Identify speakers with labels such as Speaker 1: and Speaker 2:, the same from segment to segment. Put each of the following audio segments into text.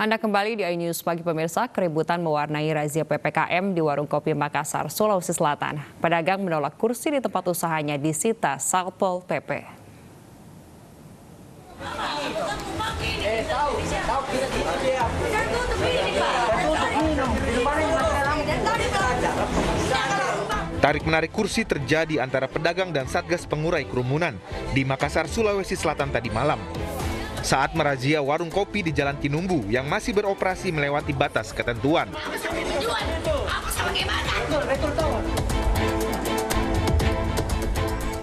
Speaker 1: Anda kembali di iNews Pagi pemirsa, keributan mewarnai razia PPKM di warung kopi Makassar, Sulawesi Selatan. Pedagang menolak kursi di tempat usahanya disita Satpol PP.
Speaker 2: Tarik-menarik kursi terjadi antara pedagang dan Satgas Pengurai Kerumunan di Makassar, Sulawesi Selatan tadi malam. Saat merazia warung kopi di Jalan Tinumbu yang masih beroperasi melewati batas ketentuan.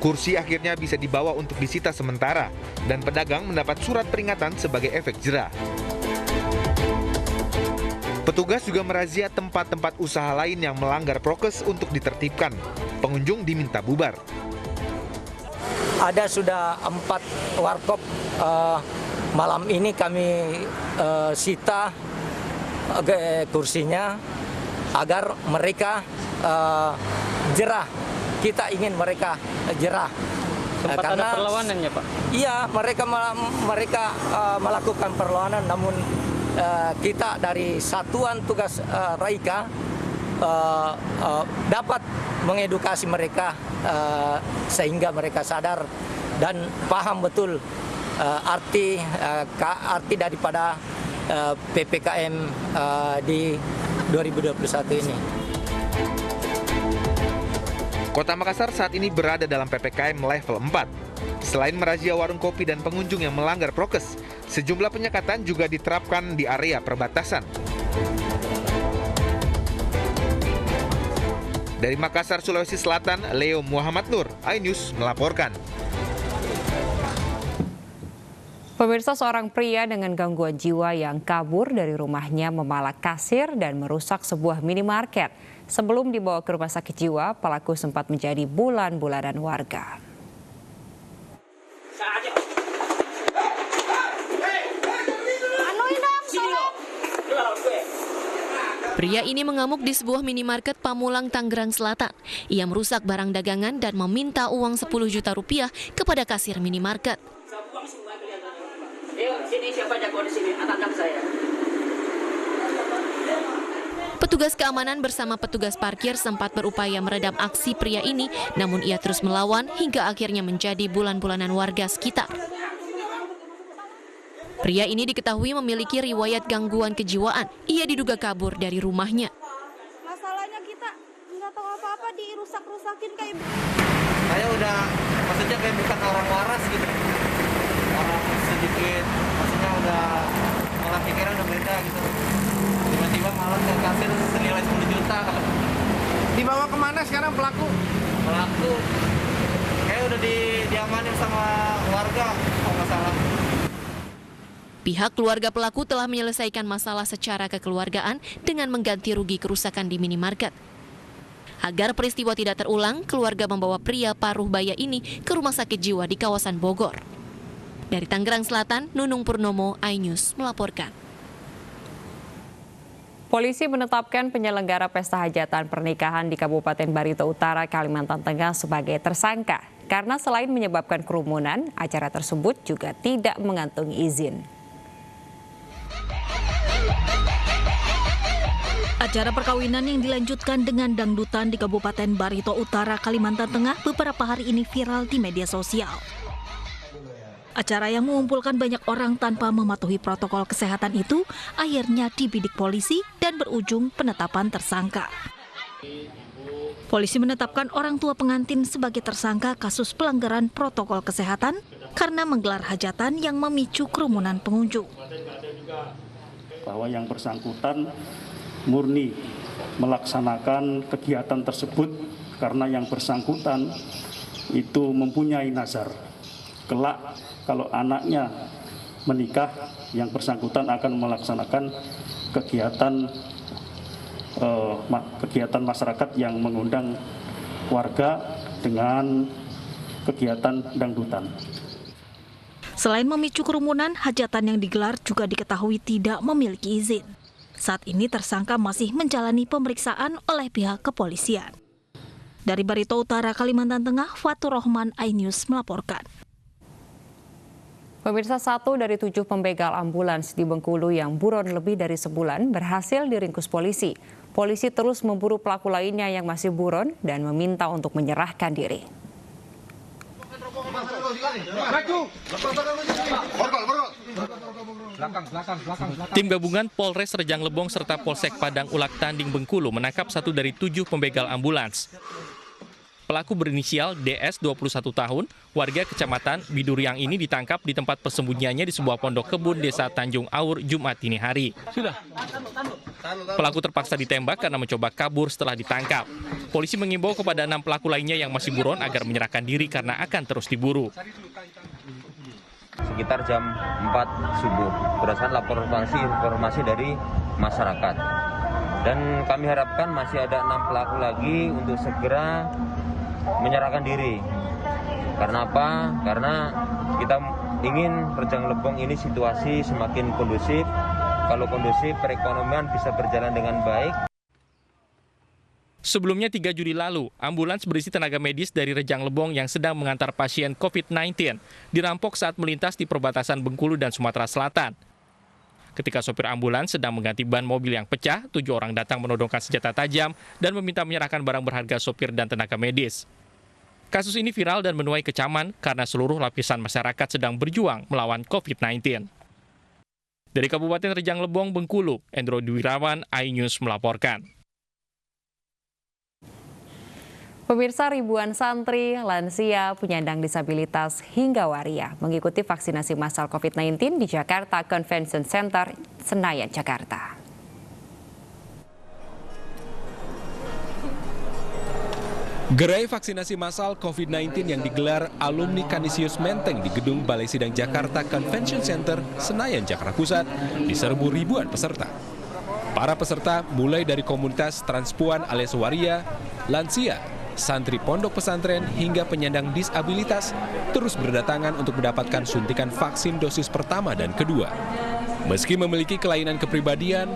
Speaker 2: Kursi akhirnya bisa dibawa untuk disita sementara dan pedagang mendapat surat peringatan sebagai efek jera. Petugas juga merazia tempat-tempat usaha lain yang melanggar prokes untuk ditertibkan. Pengunjung diminta bubar.
Speaker 3: Ada sudah 4 warkop malam ini kami sita kursinya agar mereka jerah. Kita ingin mereka jerah.
Speaker 4: Sempat
Speaker 3: karena
Speaker 4: ada perlawanannya, Pak?
Speaker 3: Iya, mereka melakukan perlawanan, namun kita dari Satuan Tugas Raika dapat mengedukasi mereka sehingga mereka sadar dan paham betul arti daripada PPKM di 2021 ini.
Speaker 2: Kota Makassar saat ini berada dalam PPKM level 4. Selain merazia warung kopi dan pengunjung yang melanggar prokes, sejumlah penyekatan juga diterapkan di area perbatasan. Dari Makassar, Sulawesi Selatan, Leo Muhammad Nur, iNews melaporkan.
Speaker 1: Pemirsa, seorang pria dengan gangguan jiwa yang kabur dari rumahnya memalak kasir dan merusak sebuah minimarket. Sebelum dibawa ke rumah sakit jiwa, pelaku sempat menjadi bulan-bulanan warga.
Speaker 5: Pria ini mengamuk di sebuah minimarket Pamulang, Tangerang Selatan. Ia merusak barang dagangan dan meminta uang 10 juta rupiah kepada kasir minimarket. Petugas keamanan bersama petugas parkir sempat berupaya meredam aksi pria ini, namun ia terus melawan hingga akhirnya menjadi bulan-bulanan warga sekitar. Pria ini diketahui memiliki riwayat gangguan kejiwaan. Ia diduga kabur dari rumahnya.
Speaker 6: Masalahnya kita nggak tahu apa-apa, dirusak-rusakin kayak.
Speaker 7: Saya udah, maksudnya kayak bukan orang waras gitu. Orang sedikit, maksudnya udah malah pikiran udah beda gitu. Tiba-tiba malah ke kasir senilai 10 juta.
Speaker 4: Dibawa kemana sekarang pelaku?
Speaker 7: Pelaku kayak udah diamanin sama warga, kalau nggak salah.
Speaker 5: Pihak keluarga pelaku telah menyelesaikan masalah secara kekeluargaan dengan mengganti rugi kerusakan di minimarket. Agar peristiwa tidak terulang, keluarga membawa pria paruh baya ini ke rumah sakit jiwa di kawasan Bogor. Dari Tangerang Selatan, Nunung Purnomo, iNews melaporkan.
Speaker 1: Polisi menetapkan penyelenggara pesta hajatan pernikahan di Kabupaten Barito Utara, Kalimantan Tengah sebagai tersangka. Karena selain menyebabkan kerumunan, acara tersebut juga tidak mengantongi izin.
Speaker 8: Acara perkawinan yang dilanjutkan dengan dangdutan di Kabupaten Barito Utara, Kalimantan Tengah beberapa hari ini viral di media sosial. Acara yang mengumpulkan banyak orang tanpa mematuhi protokol kesehatan itu akhirnya dibidik polisi dan berujung penetapan tersangka. Polisi menetapkan orang tua pengantin sebagai tersangka kasus pelanggaran protokol kesehatan karena menggelar hajatan yang memicu kerumunan pengunjung.
Speaker 9: Bahwa yang bersangkutan murni melaksanakan kegiatan tersebut karena yang bersangkutan itu mempunyai nazar. Kelak kalau anaknya menikah, yang bersangkutan akan melaksanakan kegiatan masyarakat yang mengundang warga dengan kegiatan dangdutan.
Speaker 8: Selain memicu kerumunan, hajatan yang digelar juga diketahui tidak memiliki izin. Saat ini tersangka masih menjalani pemeriksaan oleh pihak kepolisian. Dari Barito Utara, Kalimantan Tengah, Fatur Rahman, iNews melaporkan.
Speaker 1: Pemirsa, 1 dari 7 pembegal ambulans di Bengkulu yang buron lebih dari sebulan berhasil diringkus polisi. Polisi terus memburu pelaku lainnya yang masih buron dan meminta untuk menyerahkan diri.
Speaker 10: Tim gabungan Polres Rejang Lebong serta Polsek Padang Ulak Tanding Bengkulu menangkap 1 dari 7 pembegal ambulans. Pelaku berinisial DS 21 tahun, warga Kecamatan Biduriang ini ditangkap di tempat persembunyiannya di sebuah pondok kebun Desa Tanjung Aur Jumat dini hari. Pelaku terpaksa ditembak karena mencoba kabur setelah ditangkap. Polisi mengimbau kepada 6 pelaku lainnya yang masih buron agar menyerahkan diri karena akan terus diburu.
Speaker 11: Sekitar jam 4 subuh, berdasarkan laporan informasi dari masyarakat. Dan kami harapkan masih ada 6 pelaku lagi untuk segera menyerahkan diri. Karena apa? Karena kita ingin Rejang Lebong ini situasi semakin kondusif. Kalau kondusif, perekonomian bisa berjalan dengan baik.
Speaker 10: Sebelumnya 3 Juli lalu, ambulans berisi tenaga medis dari Rejang Lebong yang sedang mengantar pasien COVID-19 dirampok saat melintas di perbatasan Bengkulu dan Sumatera Selatan. Ketika sopir ambulans sedang mengganti ban mobil yang pecah, 7 orang datang menodongkan senjata tajam dan meminta menyerahkan barang berharga sopir dan tenaga medis. Kasus ini viral dan menuai kecaman karena seluruh lapisan masyarakat sedang berjuang melawan COVID-19. Dari Kabupaten Rejang Lebong, Bengkulu, Endro Dwirawan, iNews melaporkan.
Speaker 1: Pemirsa, ribuan santri, lansia, penyandang disabilitas hingga waria mengikuti vaksinasi massal COVID-19 di Jakarta Convention Center, Senayan, Jakarta.
Speaker 12: Gerai vaksinasi massal COVID-19 yang digelar alumni Canisius Menteng di Gedung Balai Sidang Jakarta Convention Center, Senayan, Jakarta Pusat, diserbu ribuan peserta. Para peserta mulai dari komunitas transpuan alias waria, lansia, santri pondok pesantren hingga penyandang disabilitas terus berdatangan untuk mendapatkan suntikan vaksin dosis pertama dan kedua. Meski memiliki kelainan kepribadian,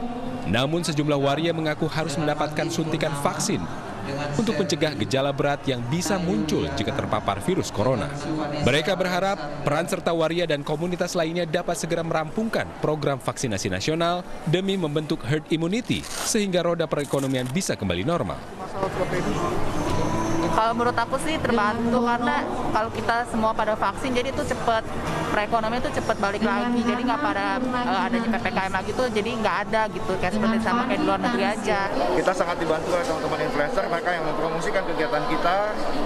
Speaker 12: namun sejumlah waria mengaku harus mendapatkan suntikan vaksin untuk mencegah gejala berat yang bisa muncul jika terpapar virus corona. Mereka berharap peran serta waria dan komunitas lainnya dapat segera merampungkan program vaksinasi nasional demi membentuk herd immunity sehingga roda perekonomian bisa kembali normal.
Speaker 13: Kalau menurut aku sih terbantu karena kalau kita semua pada vaksin jadi itu cepat perekonomian itu cepat balik lagi, jadi nggak pada adanya PPKM lagi tuh jadi nggak ada gitu kayak seperti sama kayak di luar negeri aja.
Speaker 4: Kita sangat dibantu oleh teman-teman influencer, mereka yang mempromosikan kegiatan kita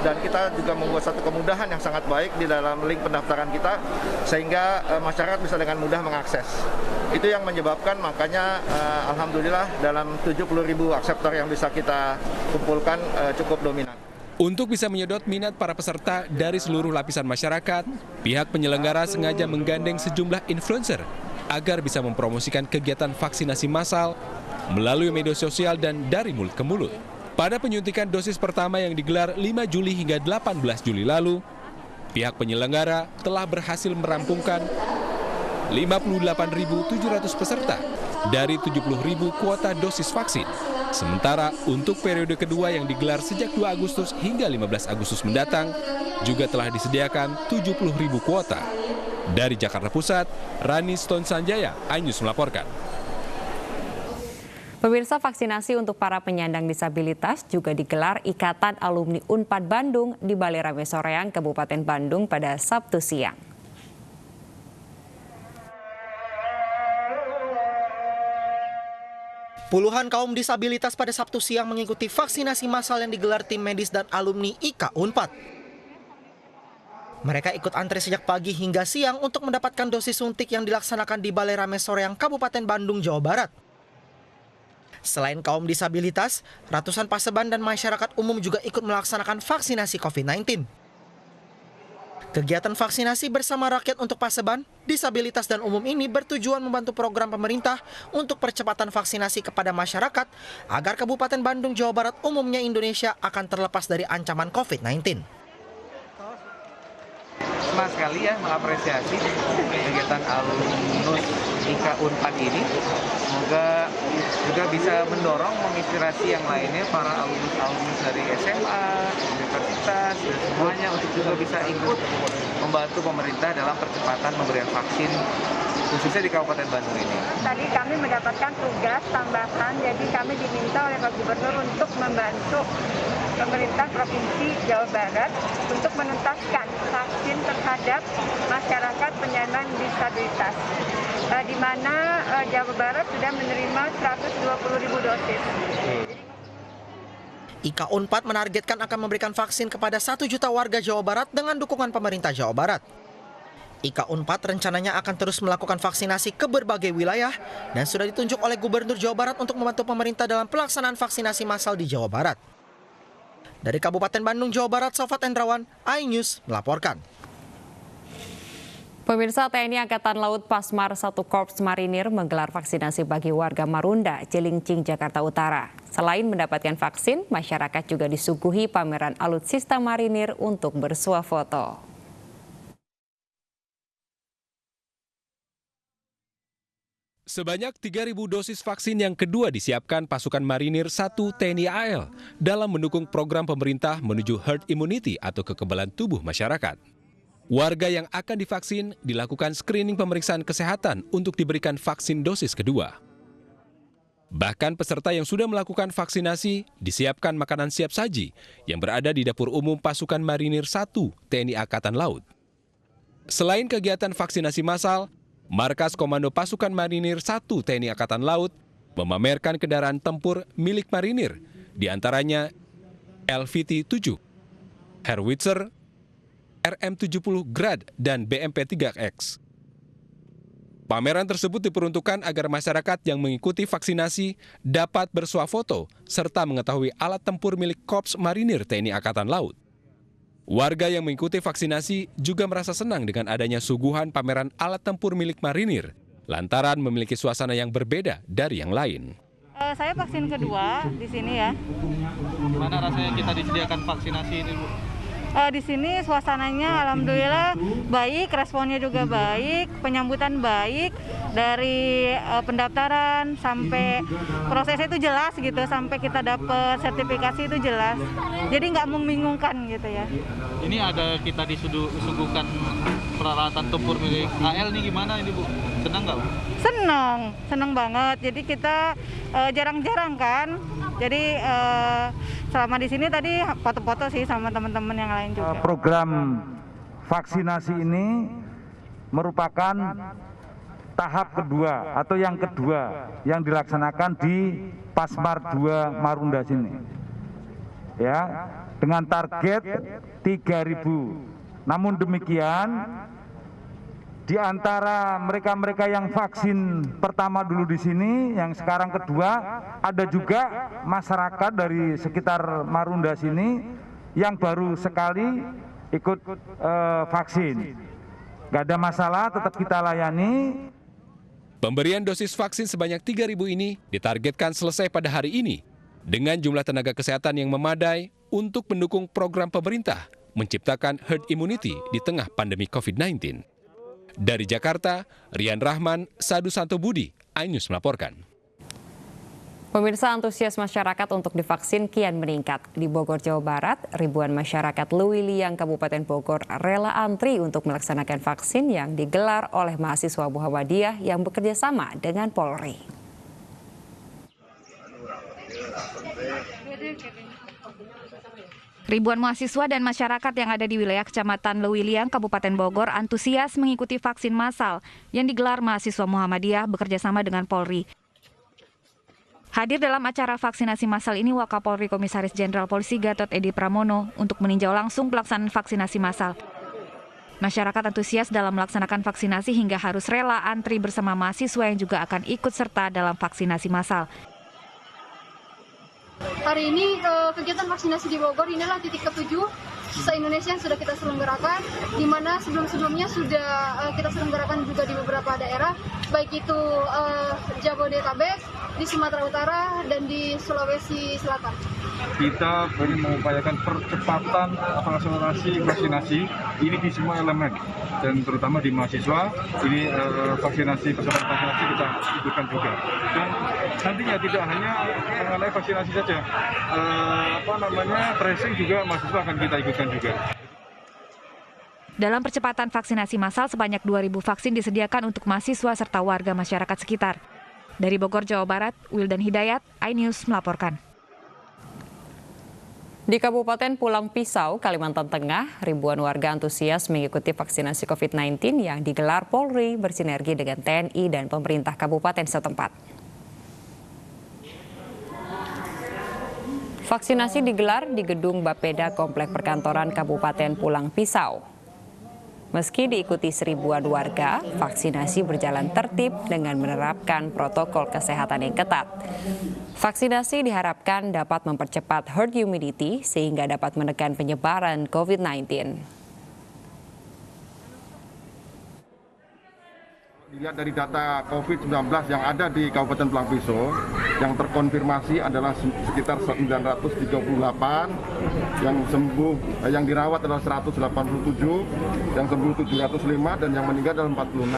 Speaker 4: dan kita juga membuat satu kemudahan yang sangat baik di dalam link pendaftaran kita sehingga masyarakat bisa dengan mudah mengakses. Itu yang menyebabkan makanya alhamdulillah dalam 70.000 akseptor yang bisa kita kumpulkan cukup dominan.
Speaker 12: Untuk bisa menyedot minat para peserta dari seluruh lapisan masyarakat, pihak penyelenggara sengaja menggandeng sejumlah influencer agar bisa mempromosikan kegiatan vaksinasi massal melalui media sosial dan dari mulut ke mulut. Pada penyuntikan dosis pertama yang digelar 5 Juli hingga 18 Juli lalu, pihak penyelenggara telah berhasil merampungkan 58.700 peserta dari 70.000 kuota dosis vaksin. Sementara untuk periode kedua yang digelar sejak 2 Agustus hingga 15 Agustus mendatang juga telah disediakan 70.000 kuota. Dari Jakarta Pusat, Rani Stone Sanjaya, iNews melaporkan.
Speaker 1: Pemirsa, vaksinasi untuk para penyandang disabilitas juga digelar Ikatan Alumni Unpad Bandung di Balai Rame Soreang, Kabupaten Bandung pada Sabtu siang.
Speaker 14: Puluhan kaum disabilitas pada Sabtu siang mengikuti vaksinasi massal yang digelar tim medis dan alumni IKA Unpad. Mereka ikut antre sejak pagi hingga siang untuk mendapatkan dosis suntik yang dilaksanakan di Balai Rame Soreang, Kabupaten Bandung, Jawa Barat. Selain kaum disabilitas, ratusan paseban dan masyarakat umum juga ikut melaksanakan vaksinasi COVID-19. Kegiatan vaksinasi bersama rakyat untuk paseban, disabilitas dan umum ini bertujuan membantu program pemerintah untuk percepatan vaksinasi kepada masyarakat agar Kabupaten Bandung, Jawa Barat umumnya Indonesia akan terlepas dari ancaman COVID-19.
Speaker 7: Senang sekali ya mengapresiasi kegiatan alumnus IKA Unpad ini. Semoga juga bisa mendorong, menginspirasi yang lainnya, para alumnus dari SMA, universitas, dan semuanya untuk juga bisa ikut membantu pemerintah dalam percepatan pemberian vaksin khususnya di Kabupaten Bandung ini.
Speaker 15: Tadi kami mendapatkan tugas tambahan, jadi kami diminta oleh Pak Gubernur untuk membantu pemerintah Provinsi Jawa Barat untuk menuntaskan vaksin terhadap masyarakat penyandang disabilitas, di mana Jawa Barat sudah menerima 120.000 dosis.
Speaker 14: IKA Unpad menargetkan akan memberikan vaksin kepada 1 juta warga Jawa Barat dengan dukungan pemerintah Jawa Barat. IKA Unpad rencananya akan terus melakukan vaksinasi ke berbagai wilayah dan sudah ditunjuk oleh Gubernur Jawa Barat untuk membantu pemerintah dalam pelaksanaan vaksinasi massal di Jawa Barat. Dari Kabupaten Bandung, Jawa Barat, Sofat Endrawan, iNews melaporkan.
Speaker 1: Pemirsa, TNI Angkatan Laut Pasmar 1 Korps Marinir menggelar vaksinasi bagi warga Marunda, Cilincing, Jakarta Utara. Selain mendapatkan vaksin, masyarakat juga disuguhi pameran alutsista marinir untuk bersuah foto.
Speaker 12: Sebanyak 3.000 dosis vaksin yang kedua disiapkan pasukan Marinir 1 TNI AL dalam mendukung program pemerintah menuju herd immunity atau kekebalan tubuh masyarakat. Warga yang akan divaksin dilakukan screening pemeriksaan kesehatan untuk diberikan vaksin dosis kedua. Bahkan peserta yang sudah melakukan vaksinasi disiapkan makanan siap saji yang berada di dapur umum pasukan Marinir 1 TNI Angkatan Laut. Selain kegiatan vaksinasi massal, Markas Komando Pasukan Marinir 1 TNI Angkatan Laut memamerkan kendaraan tempur milik Marinir, di antaranya LVT-7, Howitzer, RM-70 Grad, dan BMP-3X. Pameran tersebut diperuntukkan agar masyarakat yang mengikuti vaksinasi dapat bersuah foto serta mengetahui alat tempur milik Korps Marinir TNI Angkatan Laut. Warga yang mengikuti vaksinasi juga merasa senang dengan adanya suguhan pameran alat tempur milik Marinir, lantaran memiliki suasana yang berbeda dari yang lain.
Speaker 13: Saya vaksin kedua di sini ya.
Speaker 7: Gimana rasanya kita disediakan vaksinasi ini, Bu?
Speaker 13: Di sini suasananya alhamdulillah baik, responnya juga baik, penyambutan baik, dari pendaftaran sampai prosesnya itu jelas gitu, sampai kita dapat sertifikasi itu jelas. Jadi nggak membingungkan gitu ya.
Speaker 7: Ini ada kita disuguhkan peralatan tempur milik AL nih, gimana ini, Bu? Senang nggak, Bu?
Speaker 13: Senang banget. Jadi kita jarang-jarang kan. Jadi selama di sini tadi foto-foto sih sama teman-teman yang lain juga.
Speaker 16: Program vaksinasi ini merupakan tahap kedua atau yang kedua yang dilaksanakan di Pasmar 2 Marunda sini. Ya, dengan target 3.000. Namun demikian, di antara mereka-mereka yang vaksin pertama dulu di sini, yang sekarang kedua, ada juga masyarakat dari sekitar Marunda sini yang baru sekali ikut vaksin. Gak ada masalah, tetap kita layani.
Speaker 12: Pemberian dosis vaksin sebanyak 3.000 ini ditargetkan selesai pada hari ini dengan jumlah tenaga kesehatan yang memadai untuk mendukung program pemerintah menciptakan herd immunity di tengah pandemi COVID-19. Dari Jakarta, Rian Rahman, Sadu Santo Budi, iNews melaporkan.
Speaker 1: Pemirsa, antusias masyarakat untuk divaksin kian meningkat. Di Bogor, Jawa Barat, ribuan masyarakat Lewiliang, Kabupaten Bogor rela antri untuk melaksanakan vaksin yang digelar oleh mahasiswa Muhammadiyah yang bekerja sama dengan Polri.
Speaker 17: Ribuan mahasiswa dan masyarakat yang ada di wilayah Kecamatan Lewiliang, Kabupaten Bogor antusias mengikuti vaksin massal yang digelar mahasiswa Muhammadiyah bekerjasama dengan Polri. Hadir dalam acara vaksinasi massal ini Wakapolri Komisaris Jenderal Polisi Gatot Edi Pramono untuk meninjau langsung pelaksanaan vaksinasi massal. Masyarakat antusias dalam melaksanakan vaksinasi hingga harus rela antri bersama mahasiswa yang juga akan ikut serta dalam vaksinasi massal.
Speaker 18: Hari ini kegiatan vaksinasi di Bogor inilah titik ke-7 se-Indonesia yang sudah kita selenggarakan, di mana sebelum-sebelumnya sudah kita selenggarakan juga di beberapa daerah, baik itu Jabodetabek, di Sumatera Utara, dan di Sulawesi Selatan.
Speaker 19: Kita ingin mengupayakan percepatan atau akselerasi vaksinasi ini di semua elemen, dan terutama di mahasiswa ini vaksinasi, peserta vaksinasi kita ikutkan juga. Dan nantinya tidak hanya mengenai vaksinasi saja, tracing juga mahasiswa akan kita ikutkan juga.
Speaker 17: Dalam percepatan vaksinasi massal, sebanyak 2.000 vaksin disediakan untuk mahasiswa serta warga masyarakat sekitar. Dari Bogor, Jawa Barat, Wildan Hidayat, iNews melaporkan.
Speaker 1: Di Kabupaten Pulang Pisau, Kalimantan Tengah, ribuan warga antusias mengikuti vaksinasi COVID-19 yang digelar Polri bersinergi dengan TNI dan pemerintah kabupaten setempat. Vaksinasi digelar di Gedung Bapeda Komplek Perkantoran Kabupaten Pulang Pisau. Meski diikuti seribuan warga, vaksinasi berjalan tertib dengan menerapkan protokol kesehatan yang ketat. Vaksinasi diharapkan dapat mempercepat herd immunity sehingga dapat menekan penyebaran COVID-19.
Speaker 20: Dilihat dari data COVID-19 yang ada di Kabupaten Pulang Pisau, yang terkonfirmasi adalah sekitar 938, yang dirawat adalah 187, yang sembuh 705, dan yang meninggal adalah 46.